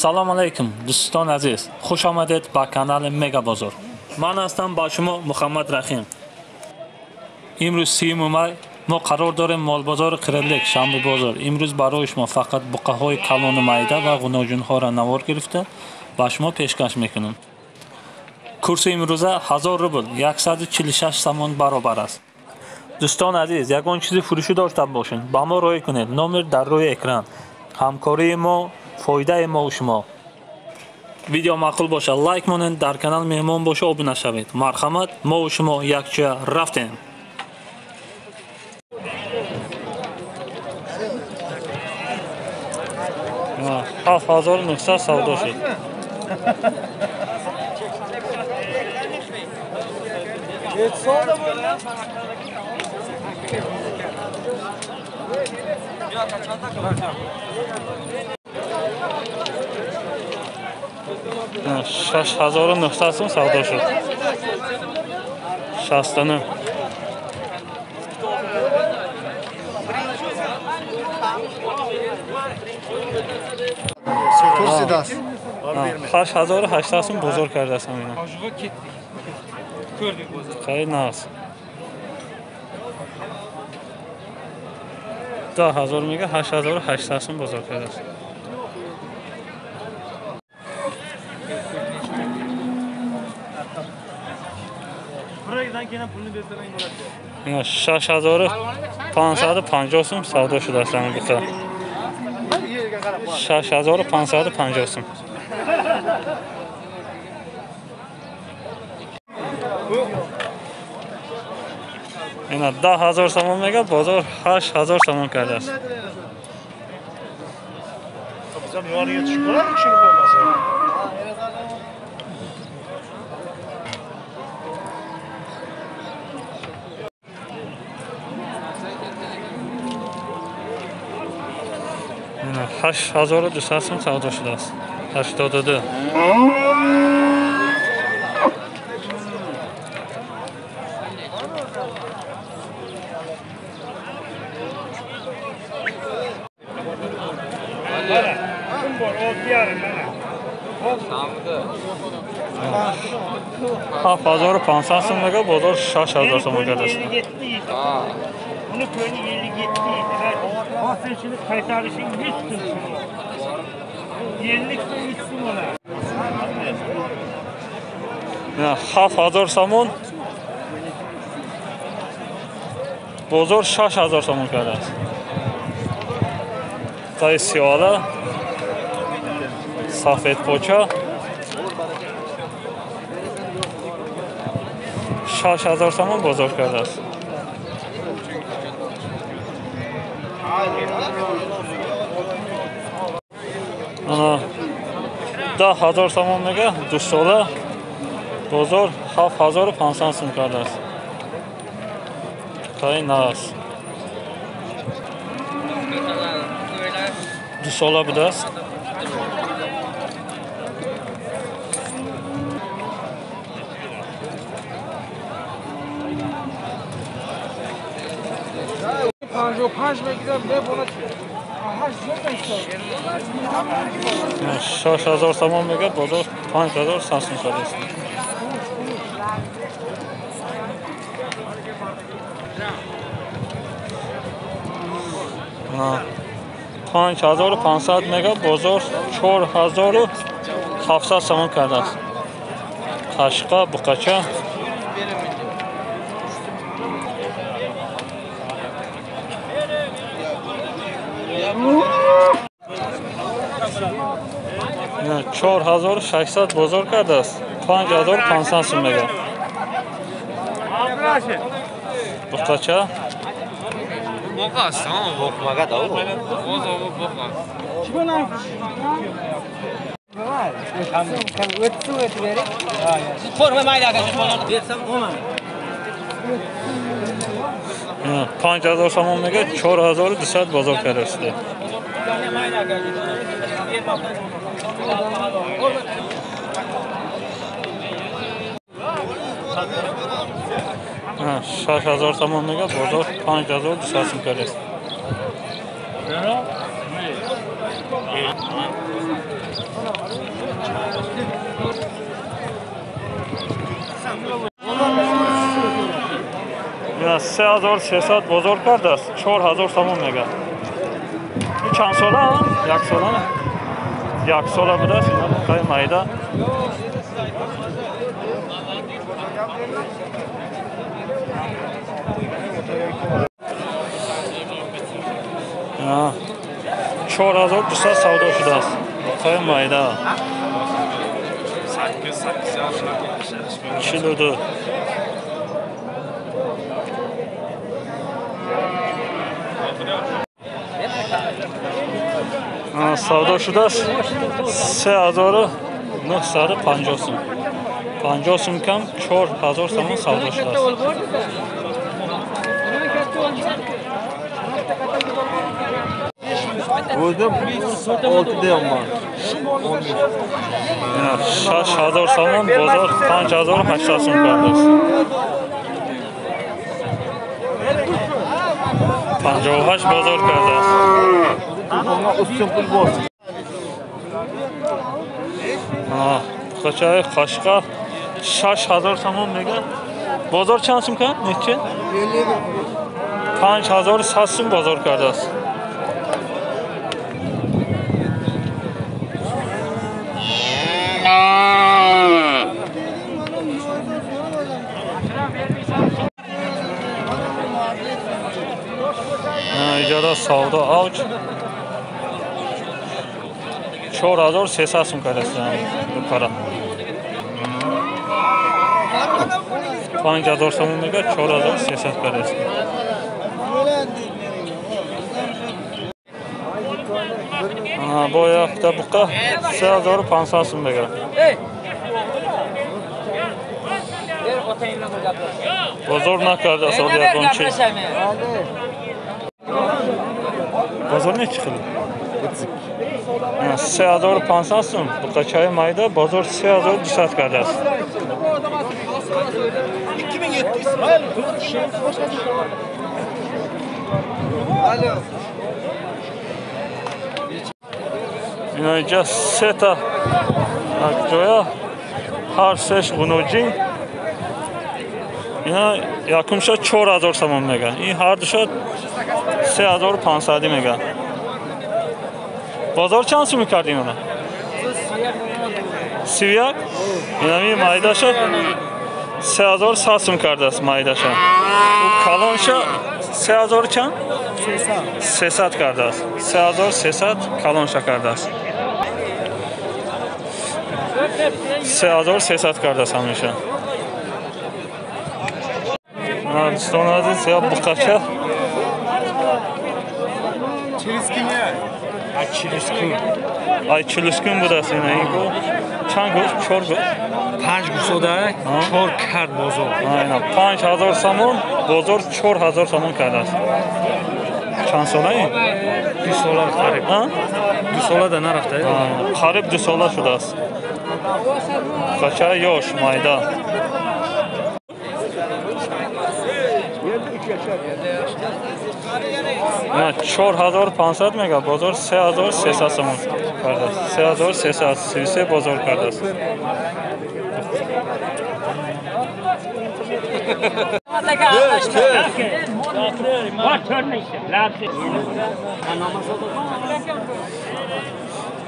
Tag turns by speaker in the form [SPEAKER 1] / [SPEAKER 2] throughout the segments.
[SPEAKER 1] салом алейкум дӯстон азиз, хуш омадед ба канали Мега Бозор. Ман ҳастам ба шумо Мухаммад Рахим. имрӯз 30 май мо қарор дорем молбозори Қириллик Шамби бозор. имрӯз барои шумо фақат буқаҳои калону майда ва ғуноҷунҳоро навор гирифта ба шумо пешкаш мекунам. курси имрӯза 1000 рубл 146 сомон баробар аст. дӯстон азиз, ягон чизи фурӯшӣ дошта бошед, ба мо роя кунед. номер дар рӯи экран. ҳамкории мо фоидаи мо шумо. видео маъқул боша лайк монед, дар канал меҳмон боша обуна шавед. марҳамат, мо шумо якҷоя рафтем. ҳафт ҳазор 900 савдо шуд. شش هزار و 900 سوم سودا شد. 69
[SPEAKER 2] کورسی دست
[SPEAKER 1] 8800 سوم بزرگ کرده است اینا. خیلی ناز 10000 میگه 8800 سوم بزرگ کرده است. اینا 6550 سوم سودا شده است این بخیر. 6550 سوم. اینا 10000 سوم میگه بازار 8000 سوم کرده است. اینا 8200 سوم سودا شده است. 82 7500 سوم میگه بازار 6000 سوم کرده است.
[SPEAKER 3] Bunu köyünü 50-70 sen şimdi kaytarışın 100 tutsun. 50 son 3 sun ona.
[SPEAKER 1] نه 7000 سوم بازار 6000 سوم کرده است. تای سیاله سفید پوچه 6000 سوم بازار کرده است. انا 10000 سوم میگه 2 ساله بازار 7500 سوم کرده است. خیلی ناز 2 ساله بوده است. نه 6000 سوم میگه بازار 5100 سوم کرده است. نه 5500 میگه بازار 4700 سوم کرده است. قشقه بقچه نه 4600 بازار کرده است. 5500 سوم میگه. بقچه
[SPEAKER 4] Boca ação, vou pagar da uva.
[SPEAKER 5] فرم مایل اگه شما بیرسم اومد
[SPEAKER 1] 5000 سوم میگه 4200 بازار کرده است. نه 6000 سوم میگه بازار 5200 سوم کرده است. یا 3300 بزرگ کرده است 4000 سامون میگه چند ساله هم؟ یک ساله نه؟ یک ساله بوده است اینا بقای مایده یا 4200 سودا شده است بقای مایده 42 سودا شده است 3950 سوم 50 سوم کم 4000 سوم سودا شده است
[SPEAKER 2] O'zim 6 deyapman.
[SPEAKER 1] 6000 سوم بازار 5800 سوم کرده است 58 بازار کرده است قچای قشقه 6000 سوم میگه بازار چند سوم کرد؟ نیچه؟ 5100 سوم بازار کرده است اجاره سودا اوج 4300 سوم کرده است بپره 5000 سوم میگه 4300 کرده است با یک طبقه 3500 سوم میگه بازار نکرده است ولی یکم چی بازار نه چی خیلی 3500 سوم بقچای مایده بازار 3200 کرده است اینا اینجا 3 تا جویا هر سهش غنوجین اینا یکم شد 4000 سوم میگه این هر دو شد 3500 میگه بازار چند سوم کردین اونا 31 اینا می مایده شد 3100 سوم کرده است مایده شد کلان شد 3000 چند 300 کرده است 3300 کلان شد کرده است 3300 کرده است همیشه دوستان عزیز یا بقچه ای چلسکون بوده است این گو چند گوشت؟ 4 گوشت؟
[SPEAKER 2] 5 گوساده 4 کرد بازار.
[SPEAKER 1] اینا 5000 سوم بازار 4000 سوم کرده است چند ساله این؟
[SPEAKER 2] 2 ساله قریب 2 ساله ده نرفته
[SPEAKER 1] قریب 2 ساله شده است بقچه یاش مایده 4500 میگه بازار 3300 سوم کرده است 3333 بازار کرده است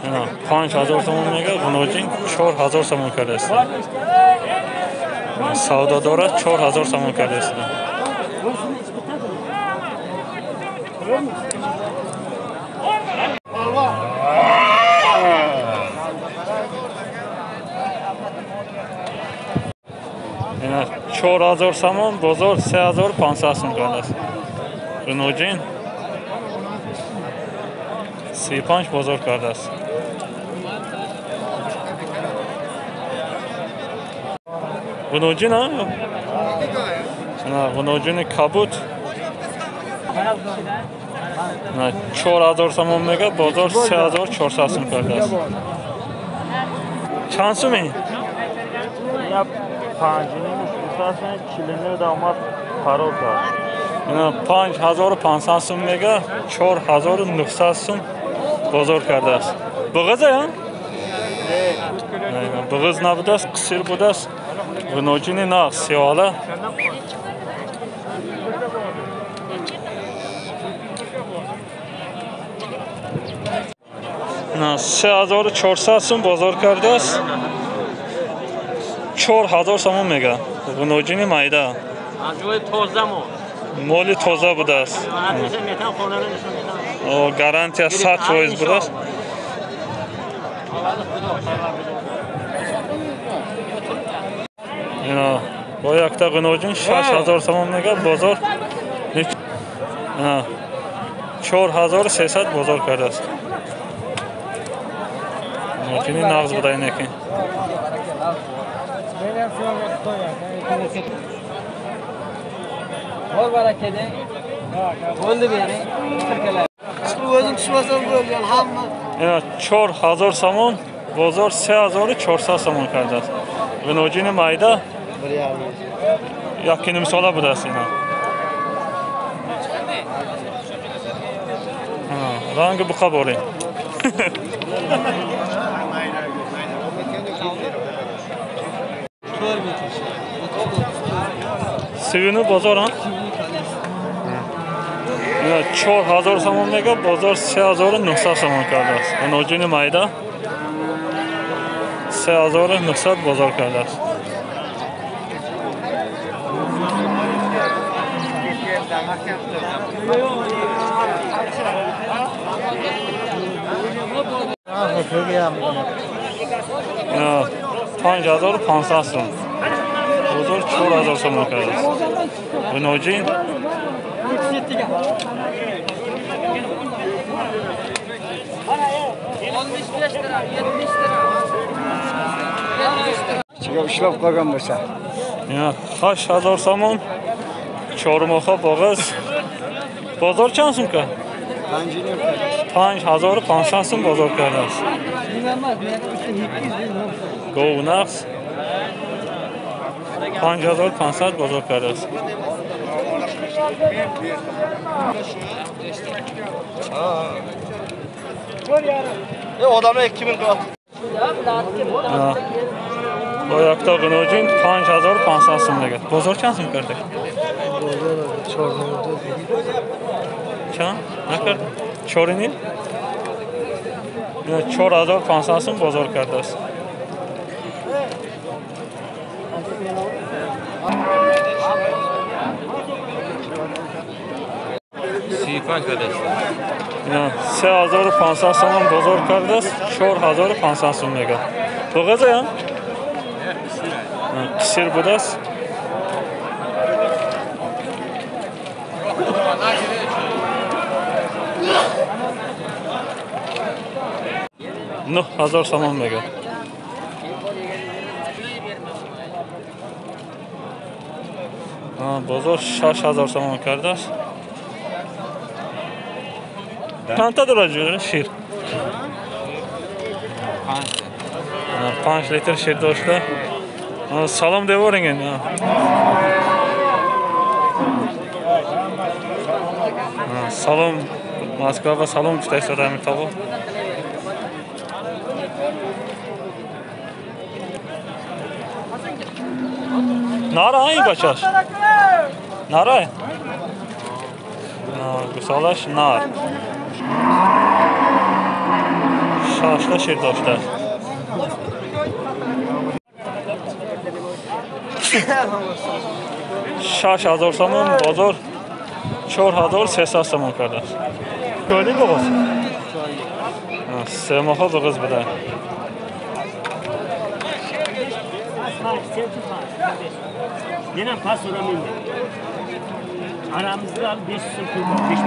[SPEAKER 1] اینا 5000 سوم میگه غنوجین 4000 سوم کرده است سودا داره 4000 سوم کرده است اینا 4000 سوم بازار 3500 سوم کرده است غنوجین 35 بازار کرده است غنوجین ها نه غنوجین کبوت 4000 سوم میگه بازار 3400 سوم کرده است چند سومی؟ یا 5.5 40 آمد قرار کرد اینا 5500 سوم میگه 4900 سوم بازار کرده است بغضه یا؟ Bığız nabudas, qısır budas. Gınocini nağ siyala. Na 3400 сум бозор кардааст. 4000 сомон мега. Гунojini майда.
[SPEAKER 5] Аҷои тозамо.
[SPEAKER 1] Моли тоза будааст.
[SPEAKER 5] Метан хонада нишон медам.
[SPEAKER 1] Гарантия 100% будааст. Ина бо якта гунojin 6000 сомон мега бозор. Ина 4300 бозор кардааст. G'nojini nag'z budayin ekan.
[SPEAKER 5] Bor baraka deng. Bo'ldi bering. O'zing tushmasan bo'lgan hamma.
[SPEAKER 1] Ina 4000 somon, bozor 3400 somon kardaaст. G'nojini mayda 1,5. Yakini misola budaaст ina. Rangi buqa bo'ring. Sivini bozor ha? 4000 somon mega bozor 3900 somon kardaaст. G'nojini mayda 3900 bozor kardaaст. Ina 5500 сом. Bozor 4000 somon kardaaст. G'nojin
[SPEAKER 6] ishlab qolgan bo'lsa.
[SPEAKER 1] 8000 somon. Chormoxa bo'g'iz. Bozor qancha so'mka? 5500 so'm bozor kardaaст. Govnaqs 5500 bozor kardaaст.
[SPEAKER 6] Odamlar 2000 qilib.
[SPEAKER 1] Bu yakta g'nojin 5500 so'mga. Bozor qancha so'm kardak?
[SPEAKER 6] Bozor 4000.
[SPEAKER 1] Çan? Ne kadar? Çorini? 4500 so'm bozor kardaaст.
[SPEAKER 4] Siypan kardeş.
[SPEAKER 1] 3500 so'm bozor kardaaст. 4500 so'mga. Bo'g'iz ya? Qisir budaaст. No, 1000 somon mega. Bozor 6000 somon kardaaст. Qancha duracı şir? 5 litr şir do'stlar. Salom devering endi. Salom Moskva va salom Kutaysa Damir tog'u. Naray bachash. Naray. Gusolash nar. Shashla shir do'stlar. Shash 1000 somon bozor 4300 somon kardaaст. Ko'rding bo'g'iz? Semoxa bo'g'iz buda.
[SPEAKER 3] Neden pas oramıyorum? Aramızda 500 so'm 5000.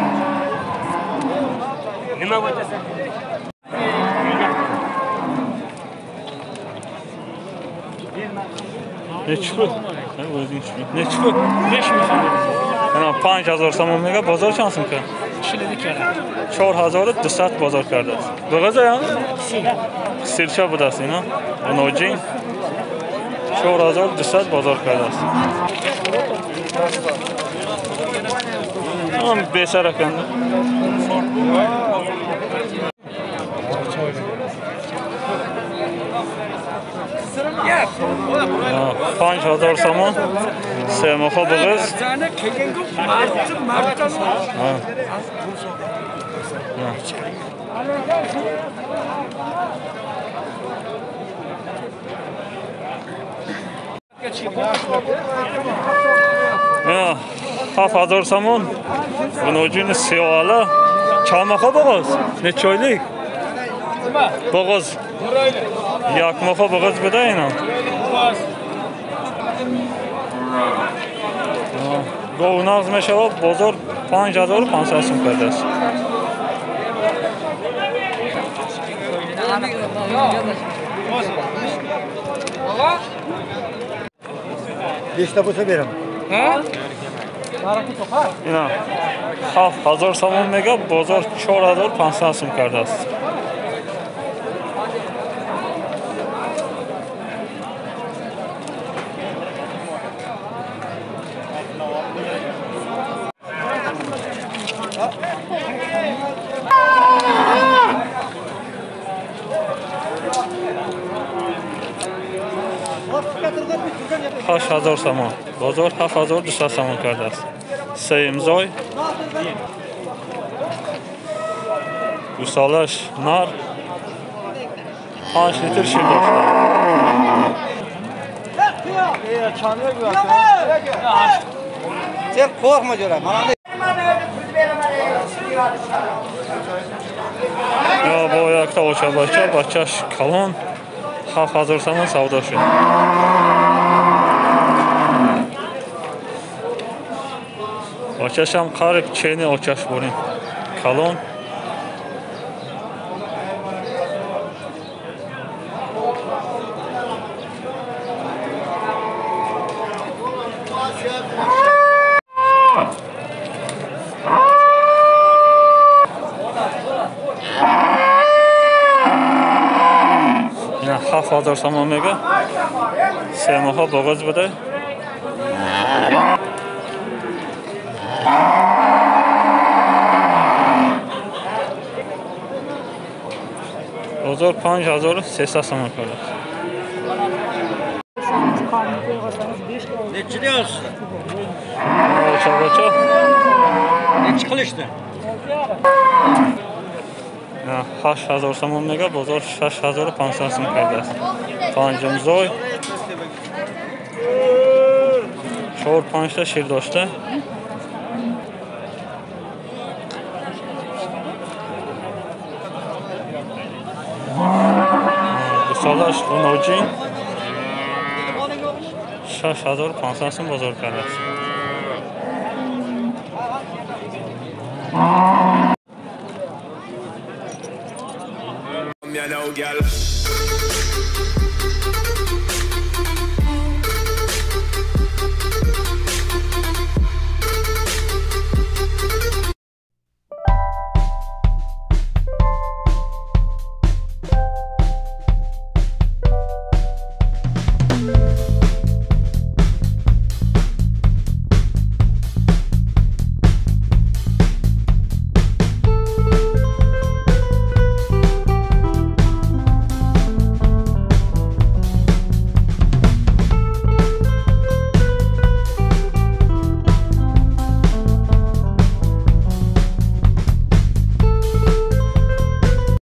[SPEAKER 3] Nima bo'lasan?
[SPEAKER 1] Nechpul? Nechpul? 5000 so'm. Ana 5000 so'mga bozor chansımka? 4200 bozor kardaaст. Bo'g'iz ya? Qisircha budaaст, ina. G'nojin 4200 bozor kardaaст. Ham besar ekan.
[SPEAKER 2] 5000 сомон семоха бугыз. Ya 7000 сомон. Bunojin siyala. Çamaxa boğaz. Ne çoylik? Boğaz. Yakmaxa boğaz bedayına. Govnaz meşava bozor 5500 сом kardeş.
[SPEAKER 6] Beşte bulsa veririm.
[SPEAKER 2] Ina 7000 сомон mega bozor 4500 сом kardeş. $8000 сомон. Бозор 7200 сомон кардаст. Се имзой. Гусалаш нар 5 литр шир дошта.
[SPEAKER 6] Sen korkma diyorlar.
[SPEAKER 2] Ya bu ayakta ocha bachchash kalon 7000 сомон savdo shud. Ochasham qarib cheni ochash bo'ling. Kalon ina 7000 сомон mega семоха boğaz bede. Bozor 5300 сомон kardeş.
[SPEAKER 6] Ne diyorsun?
[SPEAKER 2] Ocha.
[SPEAKER 6] Ne çıkılıştı?
[SPEAKER 2] 8000 сомон mega bozor 6500 сом kardeş. Panjimzoy 4-5 ta shir doshta. Gusalash bunojin 6500 сом bozor kardeş.
[SPEAKER 7] You know, girl.